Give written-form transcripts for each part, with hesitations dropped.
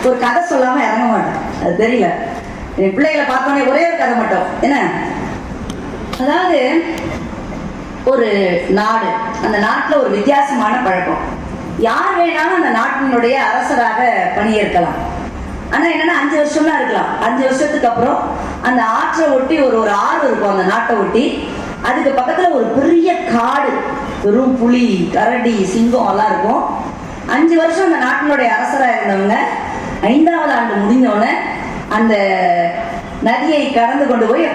ஒரு கதை சொல்லாம இறங்க மாட்டேன். அது தெரியல, என் பிள்ளைகளை பார்த்தோன்னே ஒரே ஒரு கதை மட்டும். என்ன, அதாவது ஒரு நாடு, அந்த நாட்டில் ஒரு வித்தியாசமான பழக்கம். யார் வேணாலும் அந்த நாட்டினுடைய அரசராக பணியேற்கலாம். ஆனா என்னன்னா 5 வருஷம் தான் இருக்கலாம். 5 வருஷத்துக்கு அப்புறம் அந்த ஆற்றை ஒட்டி ஒரு ஆறு இருக்கும், அந்த நாட்டை ஒட்டி. அதுக்கு பக்கத்துல ஒரு பெரிய காடு, வெறும் புலி, கரடி, சிங்கம் எல்லாம் இருக்கும். 5 வருஷம் அந்த நாட்டினுடைய அரசராக இருந்தவங்க 5வது ஆண்டு முடிஞ்சவொடனே அந்த நதியை கடந்து கொண்டு போய்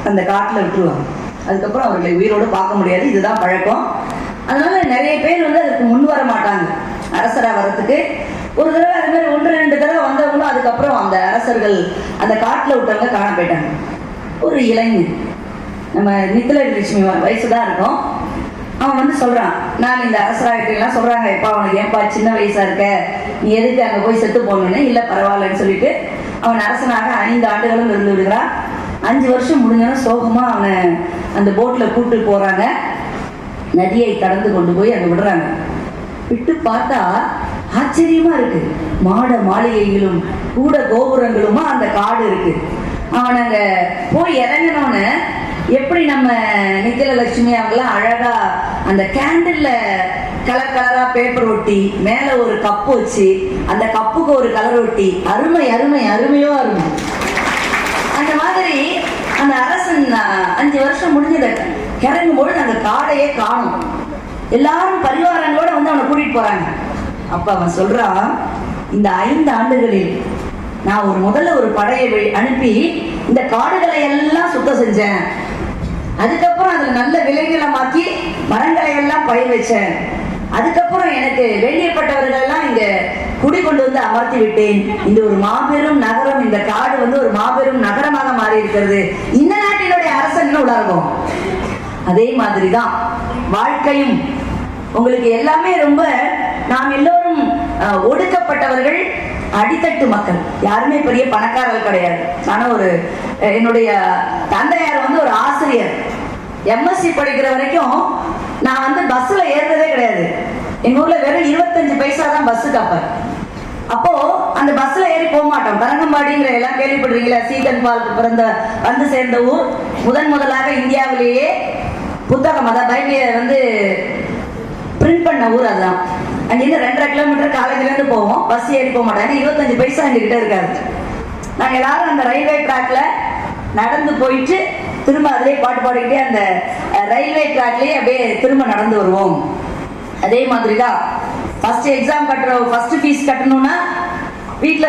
அந்த காட்டுல விட்டுருவாங்க. அதுக்கப்புறம் அவர்களை உயிரோடு பார்க்க முடியாது. இதுதான் பழக்கம். அதனால நிறைய பேர் அதுக்கு முன் வர மாட்டாங்க அரசரா வர்றதுக்கு. ஒரு தடவை அது மாதிரி 1-2 தடவை வந்தவங்களும் அதுக்கப்புறம் அந்த அரசர்கள் அந்த காட்டுல விட்டவங்க காண போயிட்டாங்க. ஒரு இளைஞன், நம்ம நித்திலட்சுமி வயசுதான் இருக்கும், அவன் சொல்றான், நான் இந்த அரசராகிட்டெல்லாம் சொல்றாங்க, எப்பா அவனுக்கு ஏன்பா சின்ன வயசா இருக்க, நீ எதுக்கு அங்க போய் செத்து போகணுன்னு. இல்லை பரவாயில்லன்னு சொல்லிட்டு அவன் அரசனாக 5 ஆண்டுகளும் இருந்து விடுகிறான். 5 வருஷம் முடிஞ்சோன்னு சோகமா அவனை அந்த போட்ல கூட்டு போறாங்க. நதியை கடந்து கொண்டு போய் அங்க விடுறாங்க. விட்டு பார்த்தா ஆச்சரியமா இருக்கு. மாட மாளிகைகளும் கூட கோபுரங்களுமா அந்த காடு இருக்கு. அவன் அங்க போய் இறங்கினோன்னு எப்படி நம்ம நித்திலட்சுமி அவங்கெல்லாம் அழகா அந்த கேண்டில்ல கலர் கலரா பேப்பர் ஒட்டி மேல ஒரு கப்பு வச்சு அந்த கப்புக்கு ஒரு கலர் ஒட்டி, அருமை அருமை அருமையோ அருமை. அந்த மாதிரி அந்த அரசன் 5 வருஷம் முடிஞ்சதை இறங்கும் பொழுது அந்த காடையே காணும். எல்லாரும் பரிவாரங்களோட அவனை கூட்டிட்டு போறாங்க. அப்ப அவன் சொல்றான், இந்த 5 ஆண்டுகளில் நான் முதல்ல ஒரு படையை அனுப்பி இந்த காடுகளை எல்லாம் சுத்தம் செஞ்சேன். அதுக்கப்புறம் அதுல நல்ல விளைநிலமாக்கி மரங்களை எல்லாம் பயிர் வச்சேன். அதுக்கப்புறம் எனக்கு வேண்டியப்பட்டவர்கள் எல்லாம் இங்க குடி கொண்டு வந்து அமர்த்தி விட்டேன். இந்த ஒரு மாபெரும் நகரம், இந்த காடு ஒரு மாபெரும் நகரமாக மாறி இருக்கிறது. இந்த நாட்டினுடைய அரசன் உலகம். அதே மாதிரிதான் வாழ்க்கையும். உங்களுக்கு எல்லாமே ரொம்ப, நாம் எல்லோரும் ஒடுக்கப்பட்டவர்கள், அடித்தட்டு மக்கள், யாருமே பெரிய பணக்காரர்கள் கிடையாது. ஆனா என்னுடைய தந்தையார் ஒரு ஆசிரியர். எம்எஸ்சி படிக்கிற வரைக்கும் நான் பஸ்ல ஏறுறதே கிடையாது. எங்க ஊர்ல வெறும் 25 பைசா தான் பஸ்ஸுக்கு. அப்போ அந்த பஸ்ல ஏறி போக மாட்டோம். தரங்கம்பாடிங்கிற எல்லாம் கேள்விப்படுறீங்களா? சீகன் பால் வந்து சேர்ந்த ஊர். முதலாக இந்தியாவிலேயே புத்தகம், அதாவது பைபிளை பிரிண்ட் பண்ண ஊர் அதுதான். அங்கிருந்து 2.5 கிலோமீட்டர் காலேஜ்ல இருந்து போவோம். பஸ் ஏறி போக மாட்டாங்க. 25 பைசா எங்ககிட்ட இருக்காது. நாங்க எல்லாரும் அந்த ரயில்வே ட்ராக்ல நடந்து போயிட்டு திரும்ப அதிலே பாட்டு பாடிக்கிட்டே அந்த ரயில்வே ட்ராக்லயே அப்படியே திரும்ப நடந்து வருவோம். அதே மாதிரிதான் ஃபர்ஸ்ட் எக்ஸாம் கட்டுற, ஃபர்ஸ்ட் ஃபீஸ் கட்டணும்னா வீட்டுல